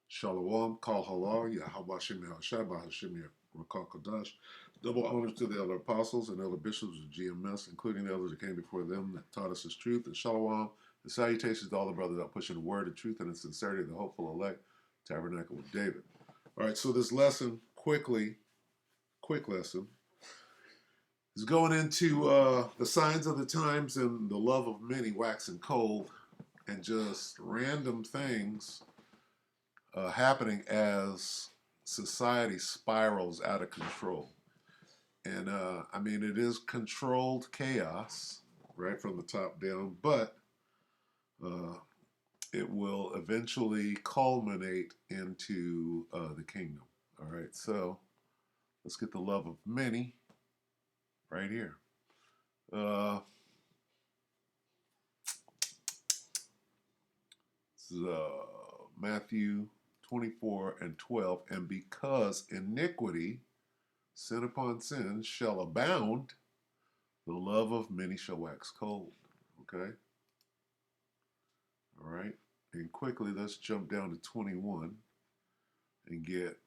Shalom, Kal Halal, Yahweh Shem Yahshua, Hashem Rakal Kodash. Double honors to the elder apostles and elder bishops of GMS, including the elders that came before them that taught us his truth. And Shalom, and salutations to all the brothers that pushing the word of truth and the sincerity of the hopeful elect, Tabernacle of David. All right, so this lesson, quick lesson, is going into the signs of the times and the love of many waxing cold and just random things happening as society spirals out of control. And I mean, it is controlled chaos, right, from the top down, but uh, it will eventually culminate into the kingdom. All right, so let's get the love of many right here. Uh, this is Matthew 24 and 12. And because iniquity, sin upon sin, shall abound, the love of many shall wax cold. Okay? All right? And quickly, let's jump down to 21 and get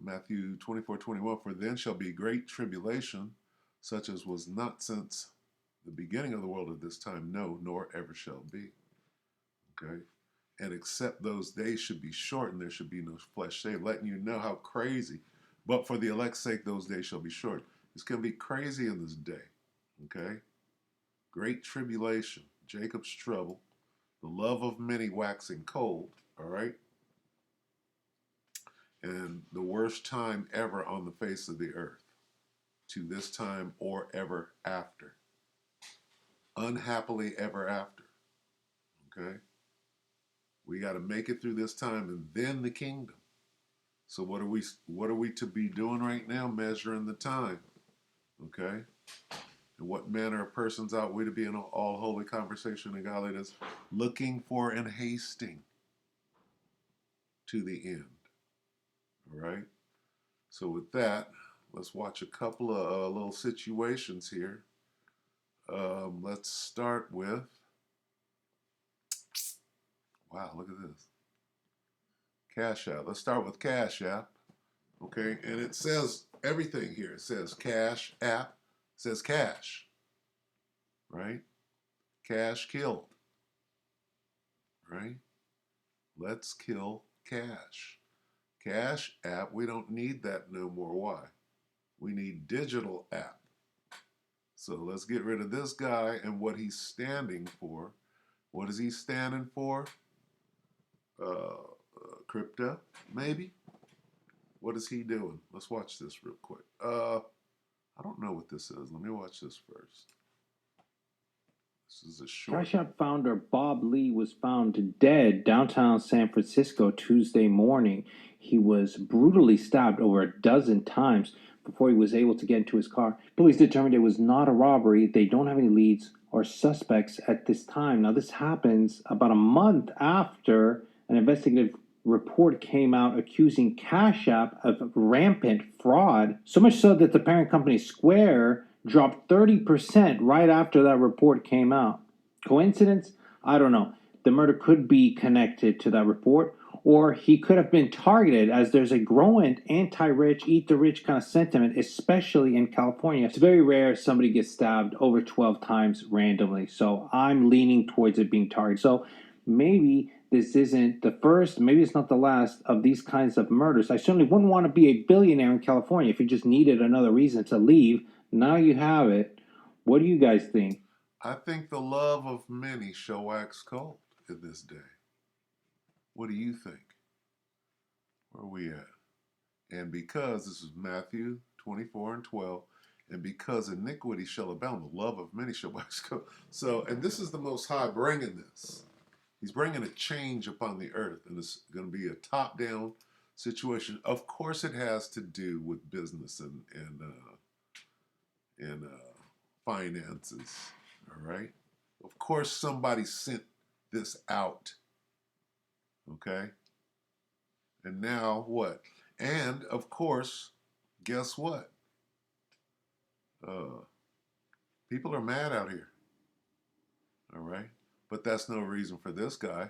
Matthew 24:21. For then shall be great tribulation, such as was not since the beginning of the world at this time, no, nor ever shall be. Okay? And except those days should be shortened, there should be no flesh saved, letting you know how crazy. But for the elect's sake, those days shall be short. It's going to be crazy in this day. Okay? Great tribulation, Jacob's trouble, the love of many waxing cold, all right? And the worst time ever on the face of the earth, to this time or ever after. Unhappily ever after, okay? We got to make it through this time and then the kingdom. So what are we to be doing right now? Measuring the time, okay? And what manner of persons ought we to be in all holy conversation and godliness, looking for and hasting to the end. All right. So with that, let's watch a couple of little situations here. Let's start with, wow, look at this. Cash App. Let's start with Cash App. Okay, and it says everything here. It says Cash App. It says cash, right? Cash killed, right? Let's kill cash. Cash App, we don't need that no more. Why? We need digital app. So let's get rid of this guy and what he's standing for. What is he standing for? Crypto, maybe? What is he doing? Let's watch this real quick. I don't know what this is. Let me watch this first. This is a short. Cash App founder Bob Lee was found dead downtown San Francisco Tuesday morning. He was brutally stabbed over a dozen times before he was able to get into his car. Police determined it was not a robbery. They don't have any leads or suspects at this time. Now, this happens about a month after an investigative report came out accusing Cash App of rampant fraud, so much so that the parent company Square dropped 30% right after that report came out. Coincidence? I don't know. The murder could be connected to that report, or he could have been targeted, as there's a growing anti-rich, eat the rich kind of sentiment, especially in California. It's very rare somebody gets stabbed over 12 times randomly, so I'm leaning towards it being targeted. So maybe this isn't the first, maybe it's not the last of these kinds of murders. I certainly wouldn't want to be a billionaire in California if you just needed another reason to leave. Now you have it. What do you guys think? I think the love of many shall wax cold in this day. What do you think? Where are we at? And because this is Matthew 24 and 12, and because iniquity shall abound, the love of many shall wax cold. So, and this is the Most High bringing this. He's bringing a change upon the earth, and it's going to be a top-down situation. Of course, it has to do with business and finances. All right. Of course, somebody sent this out. Okay. And now what? And of course, guess what? Uh, People are mad out here. All right. But that's no reason for this guy.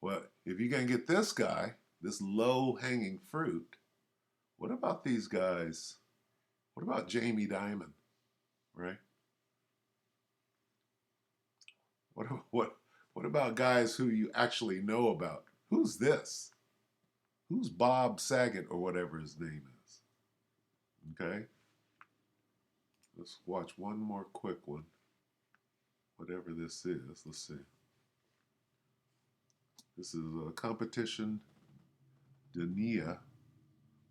Well, if you can get this guy, this low hanging fruit, what about these guys? What about Jamie Dimon, right? What what what about guys who you actually know about? Who's this? Who's Bob Saget or whatever his name is? Okay, let's watch one more quick one. Whatever this is, let's see. This is a competition Dania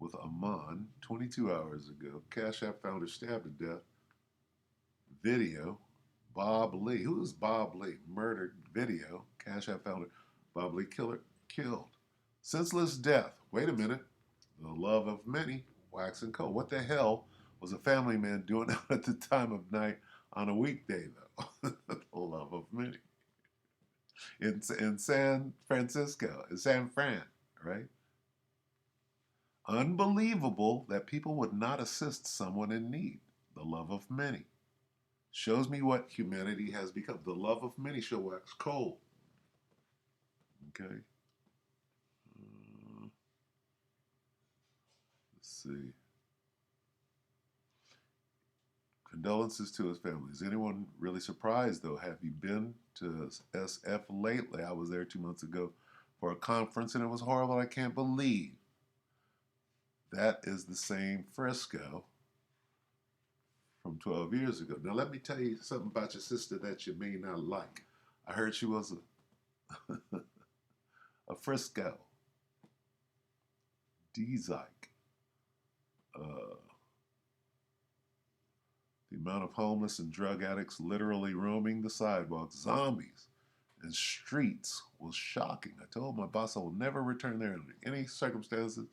with Amman 22 hours ago. Cash App founder stabbed to death. Video. Bob Lee. Who is Bob Lee? Murdered. Video. Cash App founder Bob Lee killed. Senseless death. Wait a minute. The love of many. Wax and coal. What the hell was a family man doing out at the time of night on a weekday, though? The love of many. In San Francisco, in San Fran, right? Unbelievable that people would not assist someone in need. The love of many. Shows me what humanity has become. The love of many shall wax cold. Okay. Let's see. Condolences to his family. Is anyone really surprised, though? Have you been to SF lately? I was there 2 months ago for a conference, and it was horrible. I can't believe that is the same Frisco from 12 years ago. Now, let me tell you something about your sister that you may not like. I heard she was a Frisco. D-Zyke. The amount of homeless and drug addicts literally roaming the sidewalks, zombies, and streets was shocking. I told my boss I will never return there under any circumstances, and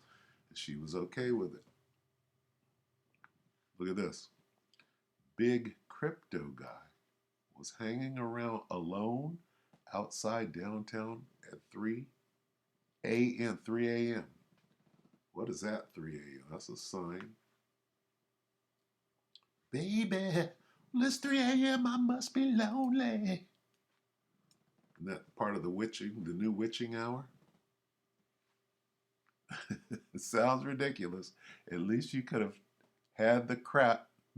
she was okay with it. Look at this. Big crypto guy was hanging around alone outside downtown at 3 a.m. 3 a.m. What is that, 3 a.m.? That's a sign. Baby, well, it's 3 a.m. I must be lonely. Isn't that part of the witching, the new witching hour? It sounds ridiculous. At least you could have had the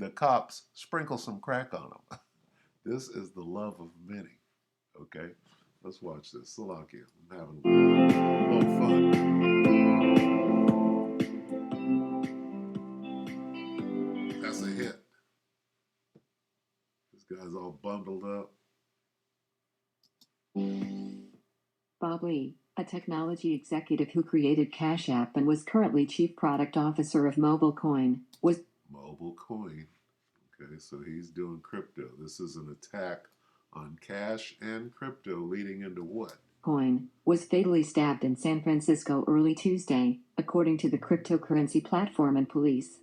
cops sprinkle some crack on them. This is the love of many. Okay, let's watch this. Salakia, I'm having a little fun. That's a hit. This guy's all bundled up. Bob Lee, a technology executive who created Cash App and was currently chief product officer of MobileCoin, was MobileCoin. Okay, so he's doing crypto. This is an attack on cash and crypto leading into what? Coin was fatally stabbed in San Francisco early Tuesday, according to the cryptocurrency platform and police.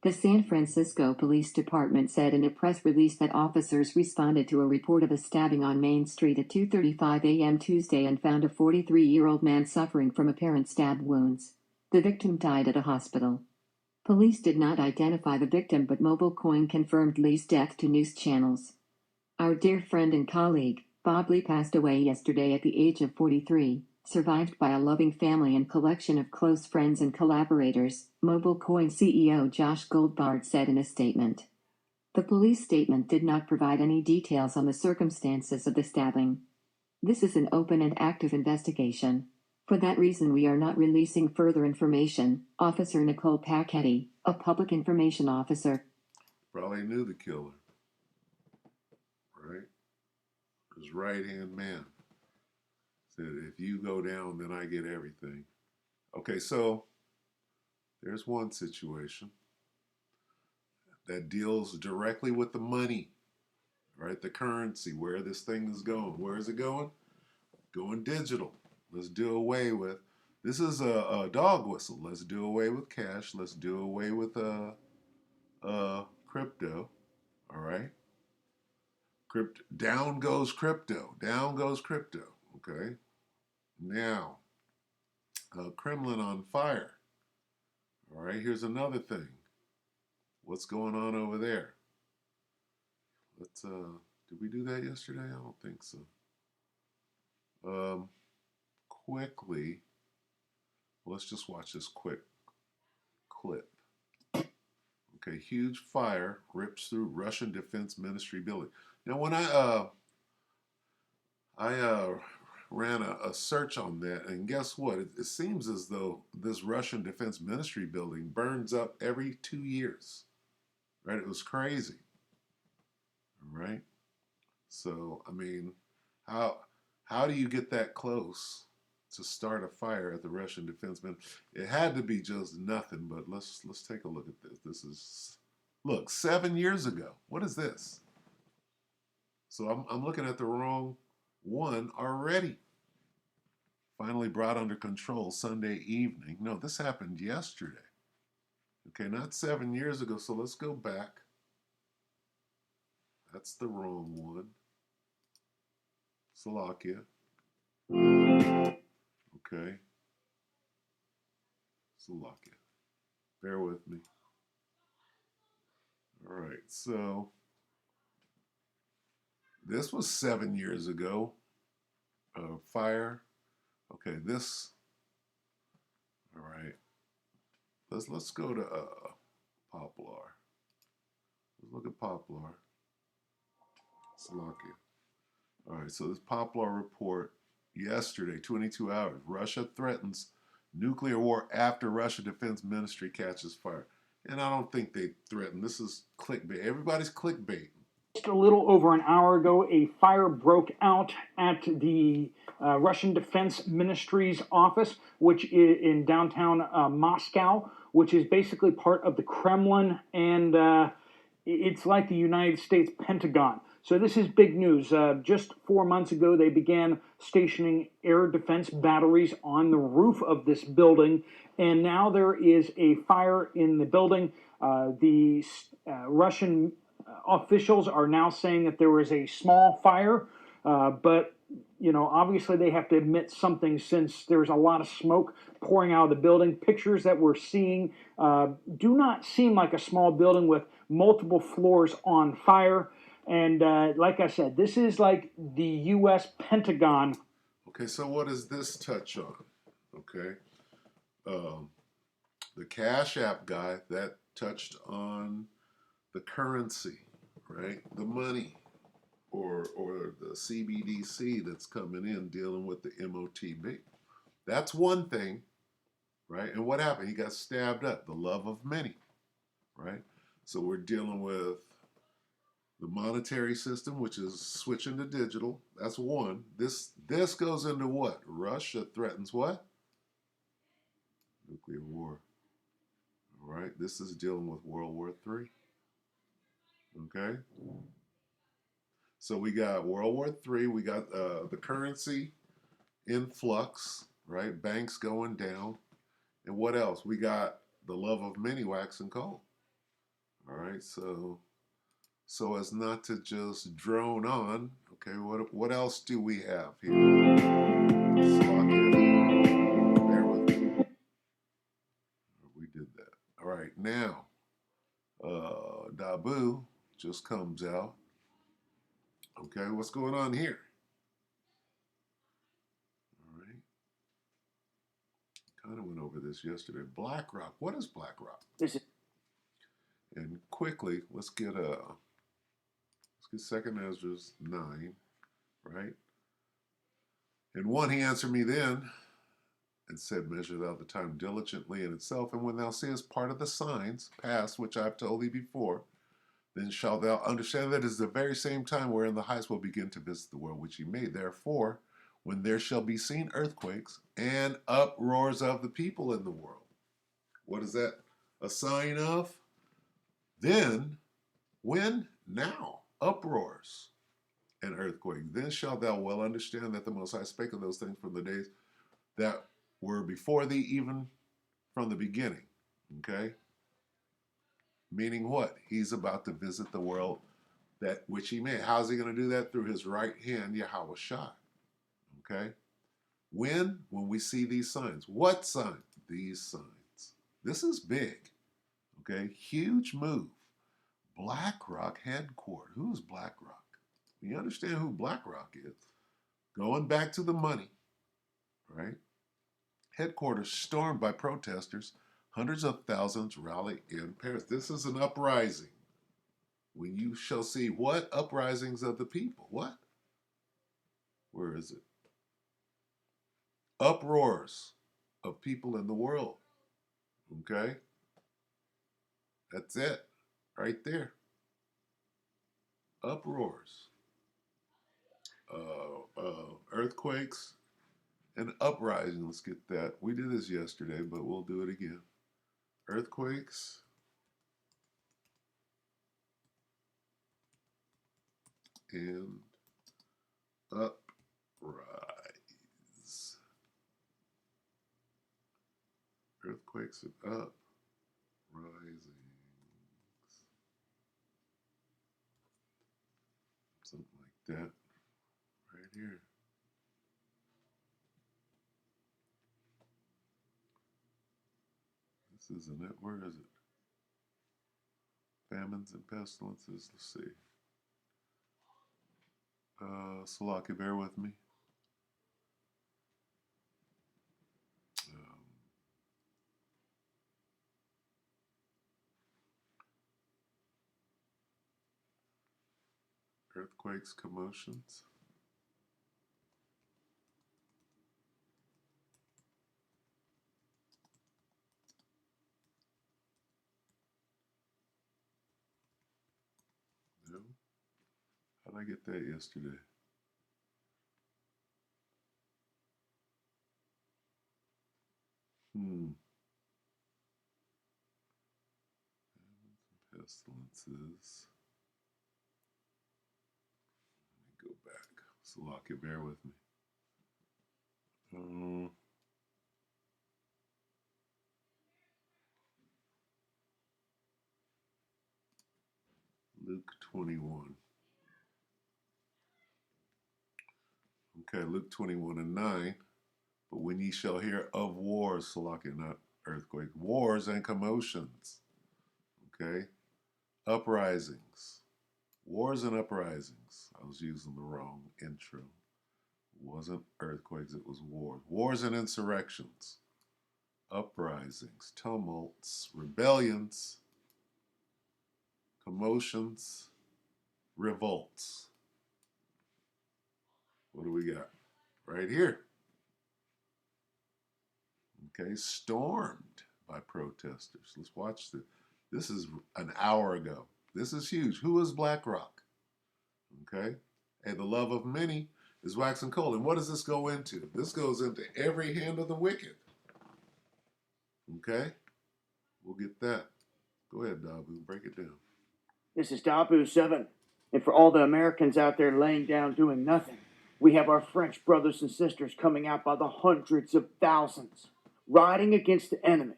The San Francisco Police Department said in a press release that officers responded to a report of a stabbing on Main Street at 2:35 a.m. Tuesday and found a 43-year-old man suffering from apparent stab wounds. The victim died at a hospital. Police did not identify the victim, but MobileCoin confirmed Lee's death to news channels. Our dear friend and colleague, Bob Lee, passed away yesterday at the age of 43, survived by a loving family and collection of close friends and collaborators, MobileCoin CEO Josh Goldbard said in a statement. The police statement did not provide any details on the circumstances of the stabbing. This is an open and active investigation. For that reason, we are not releasing further information, Officer Nicole Pacetti, a public information officer. Probably knew the killer, right? His right-hand man said, if you go down, then I get everything. Okay, so there's one situation that deals directly with the money, right? The currency, where this thing is going. Where is it going? Going digital. Let's do away with. This is a dog whistle. Let's do away with cash. Let's do away with crypto. All right. Crypto. Down goes crypto. Down goes crypto. Okay. Now, Kremlin on fire. All right. Here's another thing. What's going on over there? Let's. Did we do that yesterday? I don't think so. quickly, let's just watch this quick clip. Okay, huge fire rips through Russian Defense Ministry building. Now, when I ran a search on that, and guess what? It seems as though this Russian Defense Ministry building burns up every 2 years. Right? It was crazy. Right? So, I mean, how how do you get that close to start a fire at the Russian Defense Ministry? It had to be just nothing. But let's take a look at this. This is, look, 7 years ago. What is this? So I'm looking at the wrong one already. Finally brought under control Sunday evening. No, this happened yesterday. Okay, not 7 years ago. So let's go back. That's the wrong one. Slovakia. Okay. Slovakia. Bear with me. All right, so this was 7 years ago. Fire. Okay, this. All right. Let's go to Poplar. Let's look at Poplar. Slovakia. All right, so this Poplar report yesterday, 22 hours. Russia threatens nuclear war after Russia Defense Ministry catches fire. And I don't think they threaten. This is clickbait. Everybody's clickbait. Just a little over an hour ago, a fire broke out at the Russian Defense Ministry's office, which is in downtown Moscow, which is basically part of the Kremlin, and it's like the United States Pentagon. So this is big news. Just 4 months ago, they began stationing air defense batteries on the roof of this building, and now there is a fire in the building. The Russian officials are now saying that there was a small fire, but obviously they have to admit something since there's a lot of smoke pouring out of the building. Pictures that we're seeing do not seem like a small building with multiple floors on fire. And like I said, this is like the U.S. Pentagon. Okay, so what does this touch on? Okay, the Cash App guy, that touched on the currency, right? The money, or the CBDC that's coming in dealing with the MOTB. That's one thing, right? And what happened? He got stabbed up. The love of many, right? So we're dealing with the monetary system, which is switching to digital. That's one. This goes into what? Russia threatens what? Nuclear war. All right. This is dealing with World War III. Okay. So we got World War III. We got the currency influx, right? Banks going down. And what else? We got the love of many waxing cold. All right. So as not to just drone on, okay, what else do we have here? Slovakia. Bear with me. We did that. All right, now, Dabu just comes out. Okay, what's going on here? All right. Kind of went over this yesterday. BlackRock. What is BlackRock? And quickly, let's get Second Ezra 9, right? And 1, he answered me then and said, measure thou the time diligently in itself, and when thou seest part of the signs past, which I have told thee before, then shalt thou understand that it is the very same time wherein the heights will begin to visit the world which he made. Therefore, when there shall be seen earthquakes and uproars of the people in the world. What is that a sign of? Then, when? Now. Uproars and earthquakes. Then shalt thou well understand that the Most High spake of those things from the days that were before thee, even from the beginning. Okay? Meaning what? He's about to visit the world that which he made. How's he going to do that? Through his right hand, Yahweh Shai. Okay? When? When we see these signs. What sign? These signs. This is big. Okay? Huge move. BlackRock headquarters. Who's BlackRock? You understand who BlackRock is. Going back to the money, right? Headquarters stormed by protesters. Hundreds of thousands rally in Paris. This is an uprising. When you shall see what? Uprisings of the people. What? Where is it? Uproars of people in the world. Okay? That's it. Right there. Uproars. Earthquakes and uprising. Let's get that. We did this yesterday, but we'll do it again. Earthquakes and uprise. Earthquakes and uprisings. Something like that. Right here. This isn't it. Where is it? Famines and pestilences. Let's see. Salaki, bear with me. Earthquakes, commotions. No. How did I get that yesterday? Pestilences. Let me go back. Salaki, bear with me. Luke 21. Okay, Luke 21 and 9. But when ye shall hear of wars, Salaki, not earthquake, wars and commotions. Okay? Uprisings. Wars and uprisings. I was using the wrong intro. It wasn't earthquakes, it was wars. Wars and insurrections. Uprisings, tumults, rebellions, commotions, revolts. What do we got? Right here. Okay, stormed by protesters. Let's watch this. This is an hour ago. This is huge. Who is BlackRock? Okay, and the love of many is waxing cold. And what does this go into? This goes into every hand of the wicked. Okay, we'll get that. Go ahead, Dabu, break it down. This is Dabu 7. And for all the Americans out there laying down doing nothing, we have our French brothers and sisters coming out by the hundreds of thousands, riding against the enemy.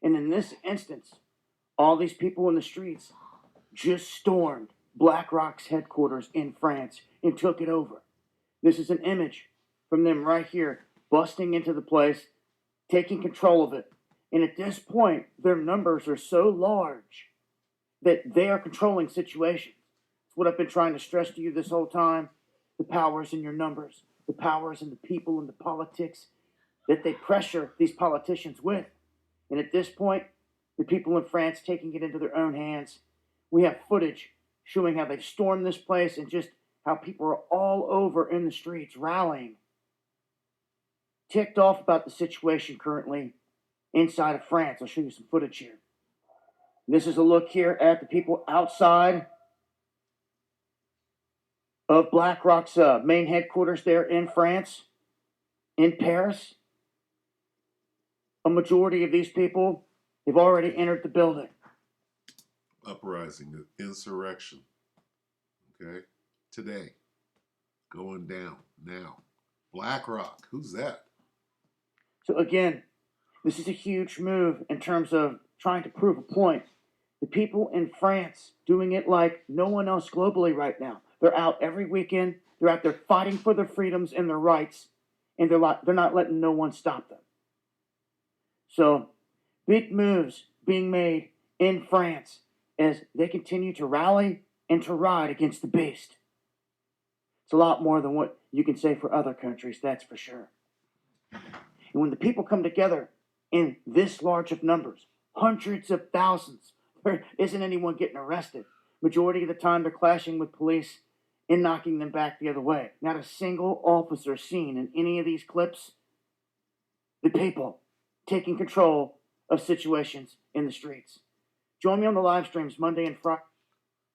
And in this instance, all these people in the streets just stormed BlackRock's headquarters in France and took it over. This is an image from them right here, busting into the place, taking control of it. And at this point, their numbers are so large that they are controlling situations. It's what I've been trying to stress to you this whole time. The powers in your numbers, the powers in the people and the politics that they pressure these politicians with. And at this point, the people in France taking it into their own hands. We have footage showing how they've stormed this place and just how people are all over in the streets rallying, ticked off about the situation currently inside of France. I'll show you some footage here. This is a look here at the people outside of BlackRock's main headquarters there in France, in Paris. A majority of these people have already entered the building. Uprising, insurrection. Okay, today, going down now. BlackRock, who's that? So again, this is a huge move in terms of trying to prove a point. The people in France doing it like no one else globally right now. They're out every weekend. They're out there fighting for their freedoms and their rights, and they're not letting no one stop them. So, big moves being made in France as they continue to rally and to ride against the beast. It's a lot more than what you can say for other countries, that's for sure. And when the people come together in this large of numbers, hundreds of thousands, there isn't anyone getting arrested. Majority of the time, they're clashing with police and knocking them back the other way. Not a single officer seen in any of these clips. The people taking control of situations in the streets. Join me on the live streams Monday and Friday.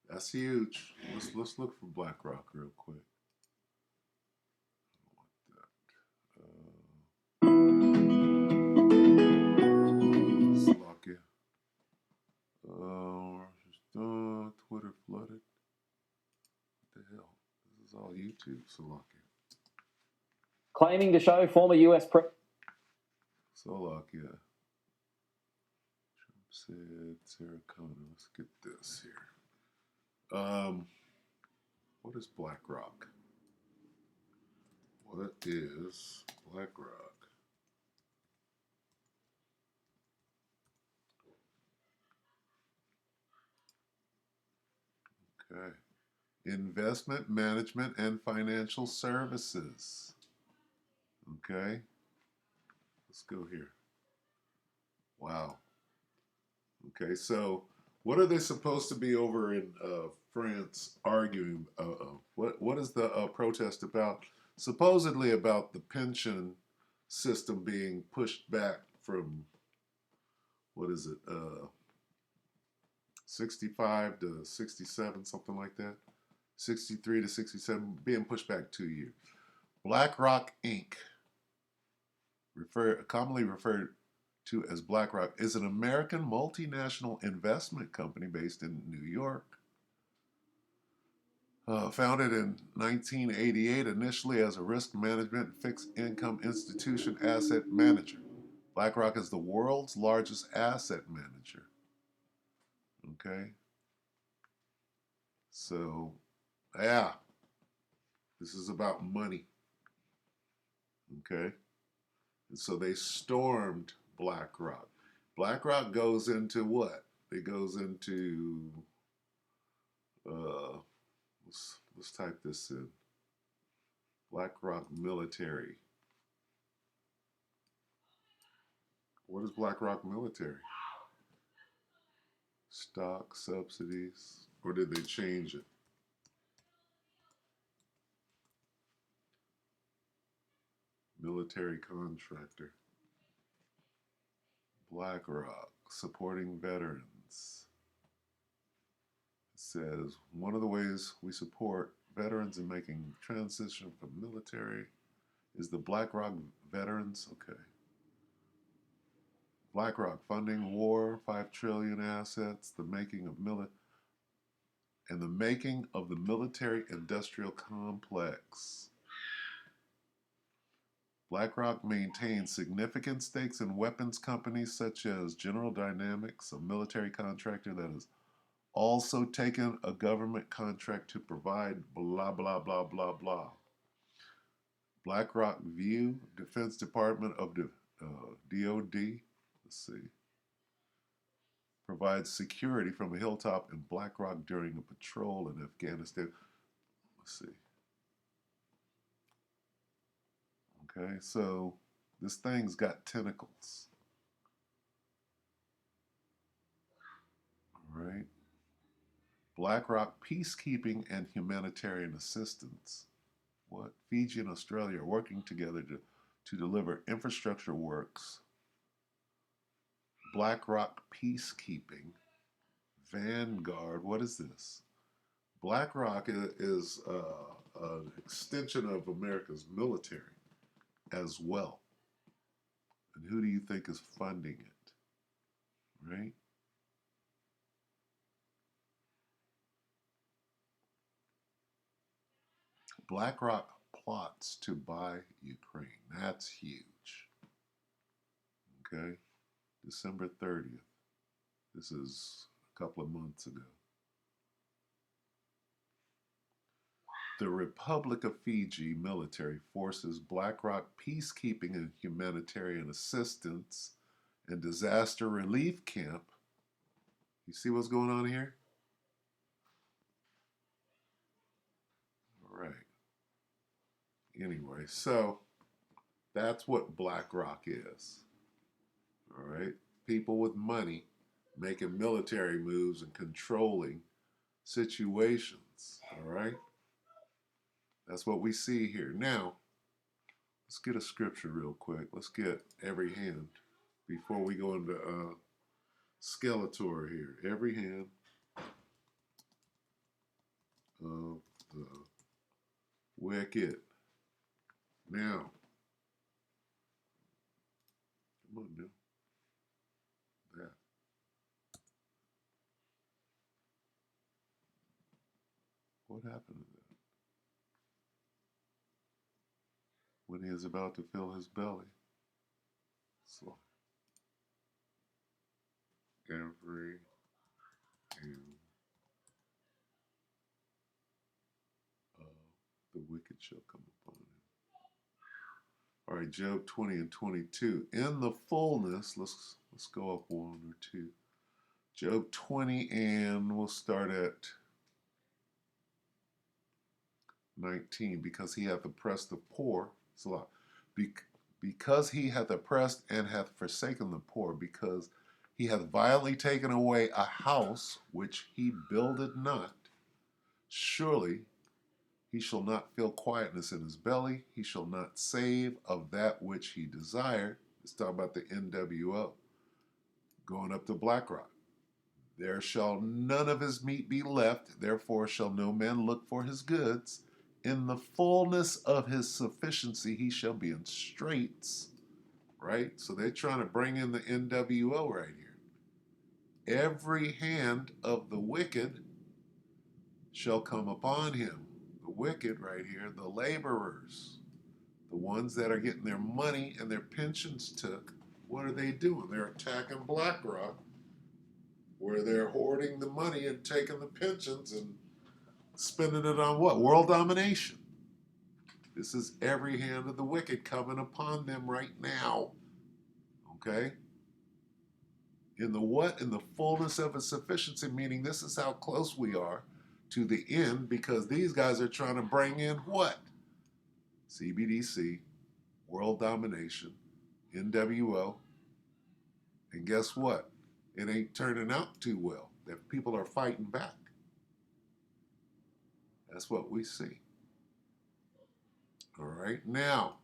That's huge. Let's look for BlackRock real quick. Slovakia. Twitter flooded. What the hell? This is all YouTube. Slovakia. Claiming to show former US Slovakia. Trump said Sarah Connor. Let's get this here. What is BlackRock? What is BlackRock? Okay. Investment management and financial services. Okay. Let's go here. Wow. Okay, so what are they supposed to be over in France arguing? What is the protest about? Supposedly about the pension system being pushed back from, what is it, 65 to 67, something like that. 63 to 67, being pushed back 2 years. BlackRock Inc., commonly referred to as BlackRock, is an American multinational investment company based in New York. Founded in 1988, initially as a risk management fixed income institution asset manager. BlackRock is the world's largest asset manager. Okay. So, yeah, this is about money. Okay. And so they stormed BlackRock. BlackRock goes into what? It goes into, let's type this in. BlackRock military. What is BlackRock military? Stock subsidies, or did they change it? Military contractor. BlackRock, supporting veterans. It says, one of the ways we support veterans in making transition from military is the BlackRock Veterans, okay. BlackRock funding war, 5 trillion assets, the making of the military industrial complex. BlackRock maintains significant stakes in weapons companies such as General Dynamics, a military contractor that has also taken a government contract to provide blah, blah, blah, blah, blah. BlackRock View, Defense Department of the DOD, let's see, provides security from a hilltop in BlackRock during a patrol in Afghanistan. Let's see. Okay, so this thing's got tentacles. All right. BlackRock Peacekeeping and Humanitarian Assistance. What? Fiji and Australia are working together to deliver infrastructure works. BlackRock Peacekeeping. Vanguard. What is this? BlackRock is an extension of America's military as well. And who do you think is funding it? Right? BlackRock plots to buy Ukraine. That's huge. Okay? December 30th. This is a couple of months ago. The Republic of Fiji military forces BlackRock Peacekeeping and Humanitarian Assistance and Disaster Relief Camp. You see what's going on here? All right. Anyway, so That's what BlackRock is. All right? People with money making military moves and controlling situations. All right? That's what we see here. Now, let's get a scripture real quick. Let's get every hand before we go into Skeletor here. Every hand of the wicked. Now, come on now. That. What happened to that? When he is about to fill his belly. So, every hand of the wicked shall come upon him. All right, Job 20 and 22. In the fullness, let's go up one or two. Job 20, and we'll start at 19. Because he hath oppressed the poor, it's a lot. Because he hath oppressed and hath forsaken the poor, because he hath violently taken away a house which he builded not, surely he shall not feel quietness in his belly. He shall not save of that which he desired. Let's talk about the NWO. Going up to BlackRock. There shall none of his meat be left. Therefore shall no man look for his goods. In the fullness of his sufficiency he shall be in straits. Right? So they're trying to bring in the NWO right here. Every hand of the wicked shall come upon him. The wicked right here, the laborers, the ones that are getting their money and their pensions took, what are they doing? They're attacking BlackRock, where they're hoarding the money and taking the pensions and spending it on what? World domination. This is every hand of the wicked coming upon them right now. Okay? In the what? In the fullness of its sufficiency, meaning this is how close we are to the end, because these guys are trying to bring in what? CBDC, world domination, NWO, and guess what? It ain't turning out too well. That people are fighting back. That's what we see. All right, now,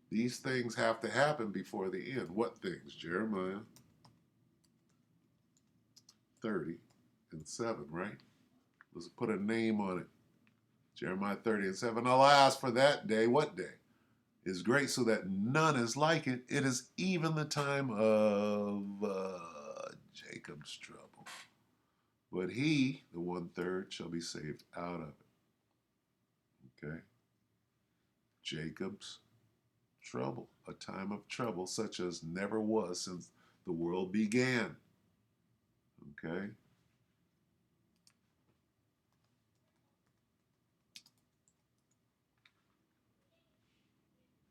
these things have to happen before the end. What things? Jeremiah 30 and 7, right? Let's put a name on it. Jeremiah 30 and 7. Alas, for that day, what day? Is great, so that none is like it. It is even the time of Jacob's trouble. But he, the 1/3, shall be saved out of it. Okay? Jacob's trouble. A time of trouble such as never was since the world began. Okay?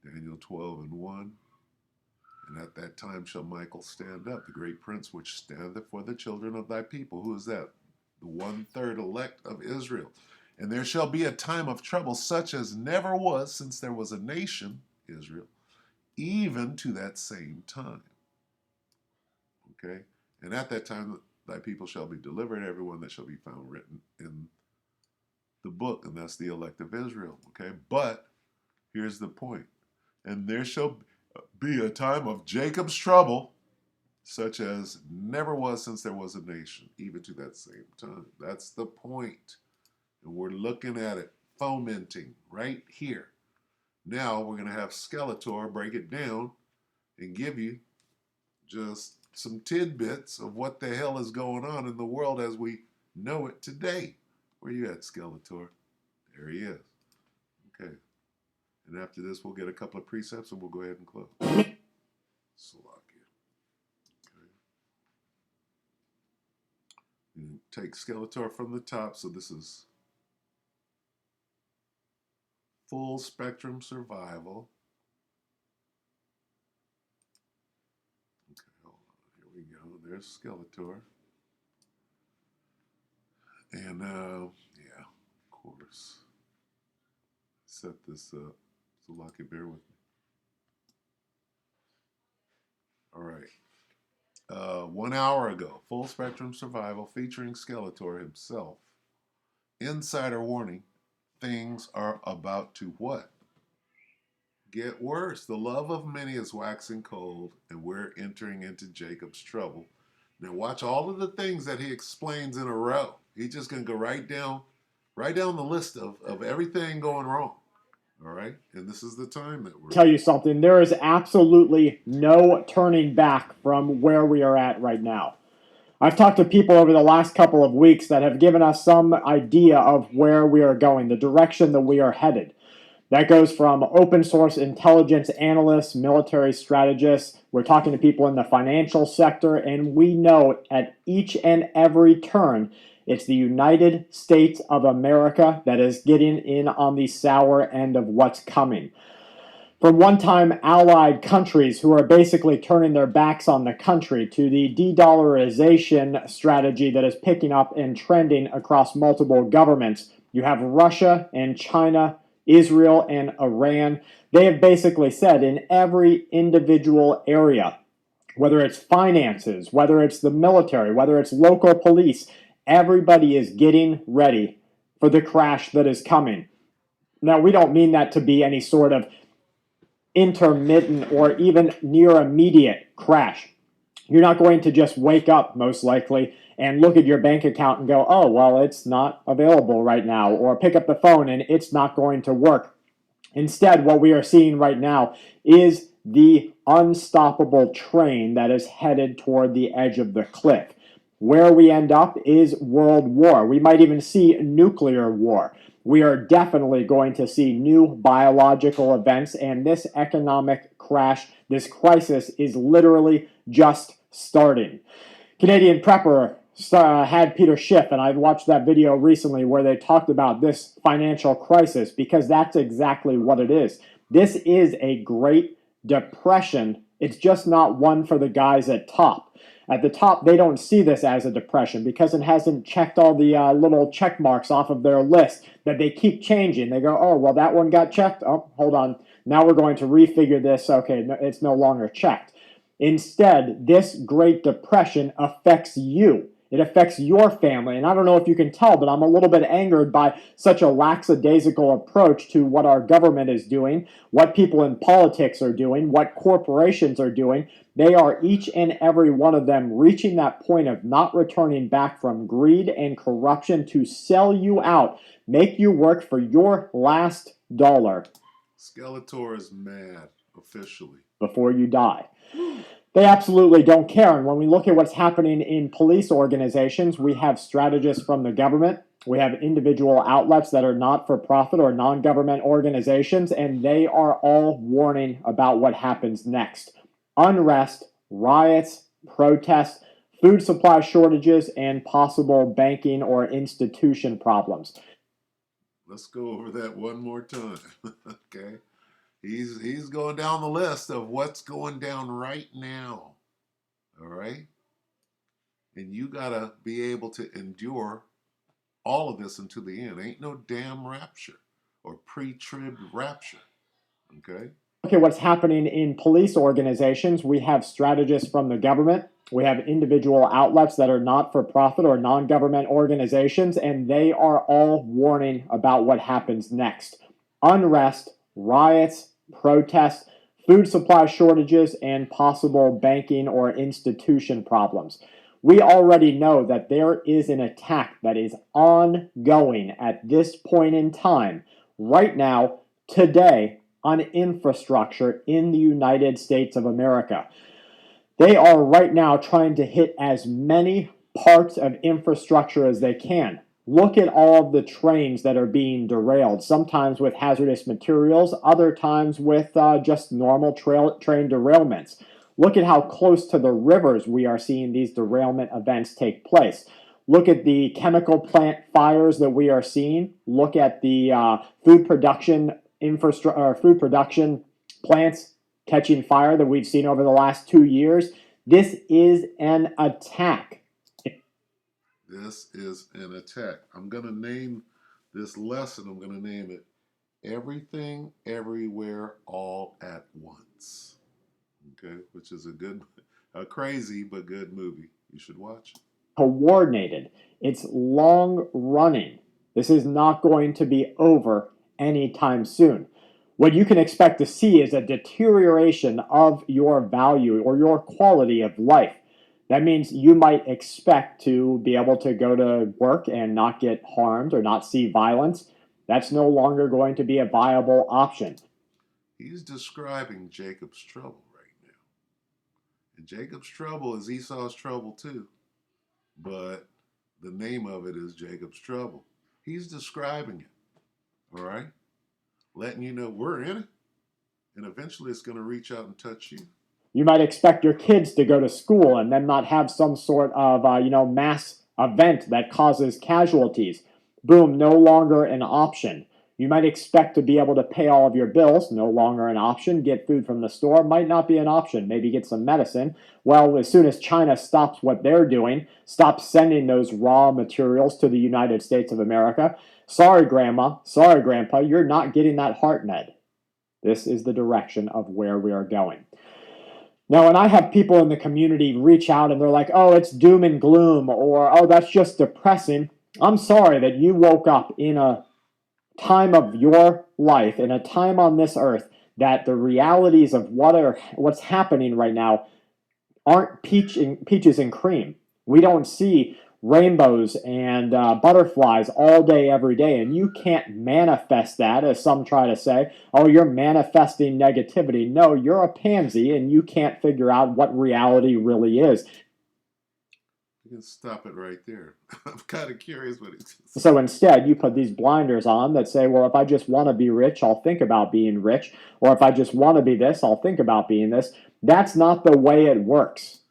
Daniel 12 and 1. And at that time shall Michael stand up, the great prince which standeth for the children of thy people. Who is that? The 1/3 elect of Israel. And there shall be a time of trouble such as never was since there was a nation, Israel, even to that same time. Okay? And at that time thy people shall be delivered, everyone that shall be found written in the book, and that's the elect of Israel. Okay? But here's the point. And there shall be a time of Jacob's trouble, such as never was since there was a nation, even to that same time. That's the point. And we're looking at it, fomenting right here. Now we're going to have Skeletor break it down and give you just some tidbits of what the hell is going on in the world as we know it today. Where you at, Skeletor? There he is. Okay. And after this, we'll get a couple of precepts and we'll go ahead and close. Slovakia. Okay. And take Skeletor from the top. So this is full spectrum survival. Okay, hold on. Here we go. There's Skeletor. And yeah, of course. Set this up. So Lucky, bear with me. All right. 1 hour ago, Full Spectrum Survival featuring Skeletor himself. Insider warning, things are about to what? Get worse. The love of many is waxing cold, and we're entering into Jacob's trouble. Now watch all of the things that he explains in a row. He's just gonna go right down the list of everything going wrong. All right, and this is the time that we're. Tell you something, there is absolutely no turning back from where we are at right now. I've talked to people over the last couple of weeks that have given us some idea of where we are going, the direction that we are headed. That goes from open source intelligence analysts, military strategists. We're talking to people in the financial sector, and we know at each and every turn, it's the United States of America that is getting in on the sour end of what's coming. From one-time allied countries who are basically turning their backs on the country to the de-dollarization strategy that is picking up and trending across multiple governments. You have Russia and China, Israel and Iran. They have basically said in every individual area, whether it's finances, whether it's the military, whether it's local police, everybody is getting ready for the crash that is coming. Now, we don't mean that to be any sort of intermittent or even near immediate crash. You're not going to just wake up, most likely, and look at your bank account and go, oh, well, it's not available right now, or pick up the phone and it's not going to work. Instead, what we are seeing right now is the unstoppable train that is headed toward the edge of the cliff. Where we end up is world war. We might even see nuclear war. We are definitely going to see new biological events, and this economic crash, this crisis, is literally just starting. Canadian Prepper had Peter Schiff, and I watched that video recently where they talked about this financial crisis, because that's exactly what it is. This is a Great Depression. It's just not one for the guys at top. At the top, they don't see this as a depression because it hasn't checked all the little check marks off of their list that they keep changing. They go, oh, well, that one got checked. Oh, hold on. Now we're going to refigure this. Okay, no, it's no longer checked. Instead, this Great Depression affects you. It affects your family. And I don't know if you can tell, but I'm a little bit angered by such a lackadaisical approach to what our government is doing, what people in politics are doing, what corporations are doing. They are, each and every one of them, reaching that point of not returning back from greed and corruption to sell you out, make you work for your last dollar. Skeletor is mad, officially. Before you die. They absolutely don't care. And when we look at what's happening in police organizations, we have strategists from the government. We have individual outlets that are not for profit or non-government organizations, and they are all warning about what happens next. Unrest, riots, protests, food supply shortages, and possible banking or institution problems. Let's go over that one more time. Okay. He's going down the list of what's going down right now. All right? And you got to be able to endure all of this until the end. Ain't no damn rapture or pre-trib rapture. Okay? Look at what's happening in police organizations. We have strategists from the government. We have individual outlets that are not for profit or non-government organizations, and they are all warning about what happens next. Unrest, riots, protests, food supply shortages, and possible banking or institution problems. We already know that there is an attack that is ongoing at this point in time, right now, today, on infrastructure in the United States of America. They are right now trying to hit as many parts of infrastructure as they can. Look at all of the trains that are being derailed, sometimes with hazardous materials, other times with just normal train derailments. Look at how close to the rivers we are seeing these derailment events take place. Look at the chemical plant fires that we are seeing. Look at the food production plants catching fire that we've seen over the last 2 years. This is an attack. This is an attack. I'm going to name this lesson, I'm going to name it Everything, Everywhere, All at Once. Okay, which is a good A crazy but good movie. You should watch it. Coordinated. It's long running. This is not going to be over anytime soon. What you can expect to see is a deterioration of your value or your quality of life. That means you might expect to be able to go to work and not get harmed or not see violence. That's no longer going to be a viable option. He's describing Jacob's trouble right now. And Jacob's trouble is Esau's trouble too. But the name of it is Jacob's trouble. He's describing it. All right? Letting you know we're in it. And eventually it's going to reach out and touch you. You might expect your kids to go to school and then not have some sort of, mass event that causes casualties. Boom, no longer an option. You might expect to be able to pay all of your bills, no longer an option. Get food from the store, might not be an option. Maybe get some medicine. Well, as soon as China stops what they're doing, stops sending those raw materials to the United States of America, sorry, Grandma, sorry, Grandpa, you're not getting that heart med. This is the direction of where we are going. Now, when I have people in the community reach out and they're like, oh, it's doom and gloom, or oh, that's just depressing, I'm sorry that you woke up in a time of your life, in a time on this earth, that the realities of what's happening right now aren't peaches and cream. We don't see rainbows and butterflies all day, every day, and you can't manifest that, as some try to say. Oh, you're manifesting negativity. No, you're a pansy, and you can't figure out what reality really is. You can stop it right there. I'm kind of curious what it's. So instead, you put these blinders on that say, well, if I just want to be rich, I'll think about being rich. Or if I just want to be this, I'll think about being this. That's not the way it works.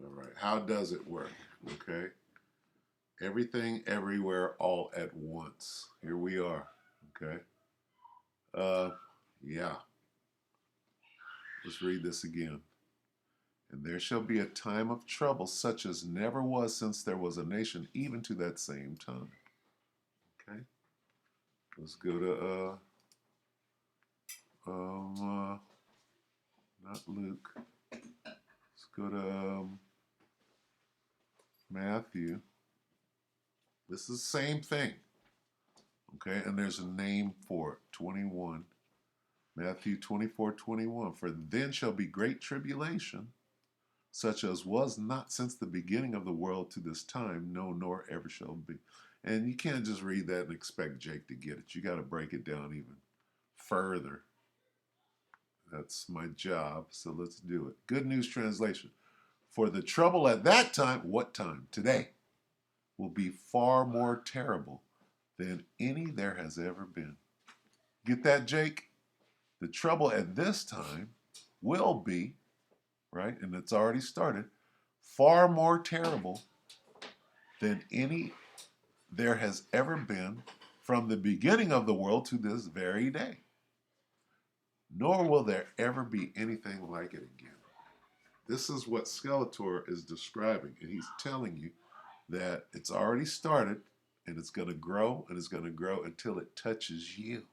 All right. How does it work? Okay. Everything, everywhere, all at once. Here we are. Okay. Yeah. Let's read this again. And there shall be a time of trouble such as never was since there was a nation, even to that same time. Okay. Let's go to not Luke. Let's go to Matthew. This is the same thing. Okay, and there's a name for it. 21. Matthew 24:21. For then shall be great tribulation, such as was not since the beginning of the world to this time, no, nor ever shall be. And you can't just read that and expect Jake to get it. You got to break it down even further. That's my job, so let's do it. Good News Translation. For the trouble at that time, what time? Today, will be far more terrible than any there has ever been. Get that, Jake? The trouble at this time will be, right, and it's already started, far more terrible than any there has ever been from the beginning of the world to this very day. Nor will there ever be anything like it again. This is what Skeletor is describing, and he's telling you that it's already started, and it's going to grow, and it's going to grow until it touches you.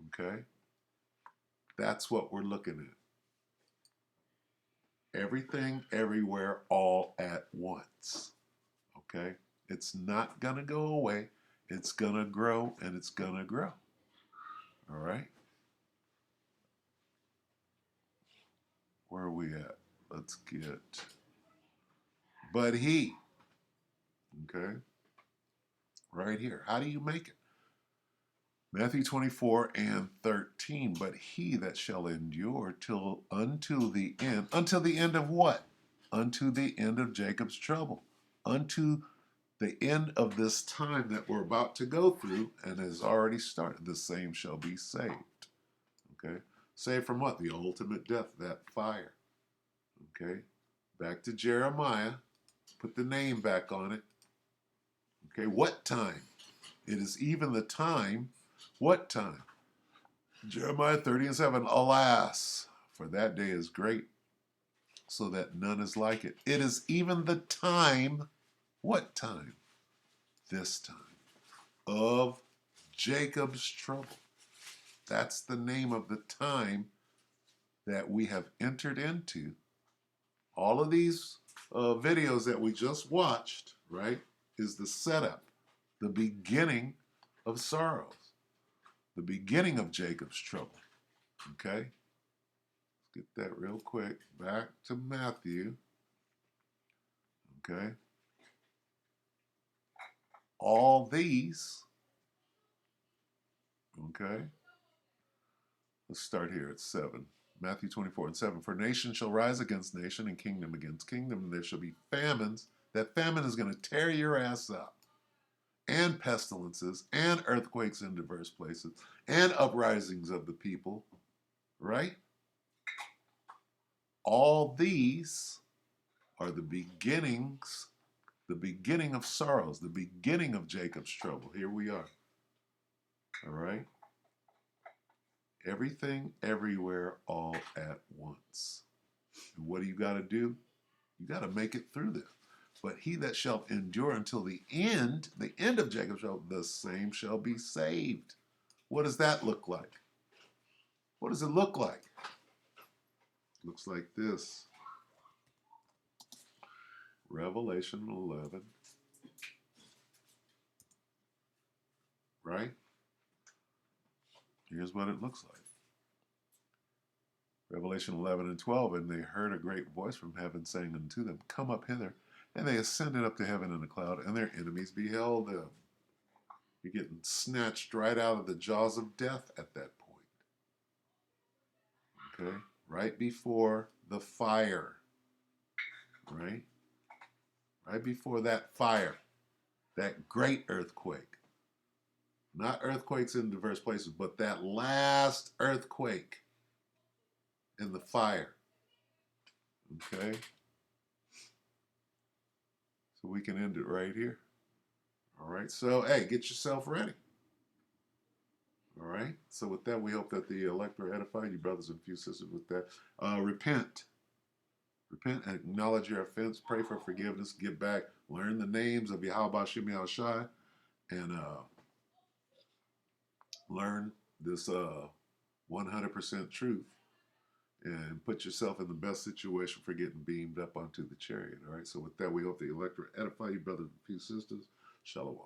Okay? That's what we're looking at. Everything, everywhere, all at once. Okay? It's not going to go away. It's going to grow, and it's going to grow. All right? Where are we at? Let's get... But he... Okay? Right here. How do you make it? Matthew 24:13. But he that shall endure until the end. Until the end of what? Unto the end of Jacob's trouble. Unto the end of this time that we're about to go through and has already started. The same shall be saved. Okay? Saved from what? The ultimate death, that fire. Okay? Back to Jeremiah. Put the name back on it. Okay, what time? It is even the time. What time? Jeremiah 30:7. Alas, for that day is great, so that none is like it. It is even the time. What time? This time. Of Jacob's trouble. That's the name of the time that we have entered into All of these videos that we just watched, right, is the setup, the beginning of sorrows, the beginning of Jacob's trouble. Okay? Let's get that real quick. Back to Matthew. Okay? All these, okay? Let's start here at 7. Matthew 24:7. For nation shall rise against nation and kingdom against kingdom, and there shall be famines. That famine is going to tear your ass up. And pestilences, and earthquakes in diverse places, and uprisings of the people, right? All these are the beginnings, the beginning of sorrows, the beginning of Jacob's trouble. Here we are. All right? Everything, everywhere, all at once. And what do you got to do? You got to make it through this. But he that shall endure until the end of Jacob's trouble, the same shall be saved. What does that look like? What does it look like? Looks like this. Revelation 11. Right? Here's what it looks like. Revelation 11:12. And they heard a great voice from heaven saying unto them, Come up hither. And they ascended up to heaven in a cloud, and their enemies beheld them. You're getting snatched right out of the jaws of death at that point. Okay? Right before the fire. Right? Right before that fire. That great earthquake. Not earthquakes in diverse places, but that last earthquake in the fire. Okay? So we can end it right here. All right? So, hey, get yourself ready. All right? So with that, we hope that the lecture edified you, brothers and few sisters, with that. Repent. Repent and acknowledge your offense. Pray for forgiveness. Get back. Learn the names of Yahweh Shem Yahushai. And learn this 100% truth. And put yourself in the best situation for getting beamed up onto the chariot. All right? So with that, we hope the electorate edify you, brothers and few sisters. Shalom.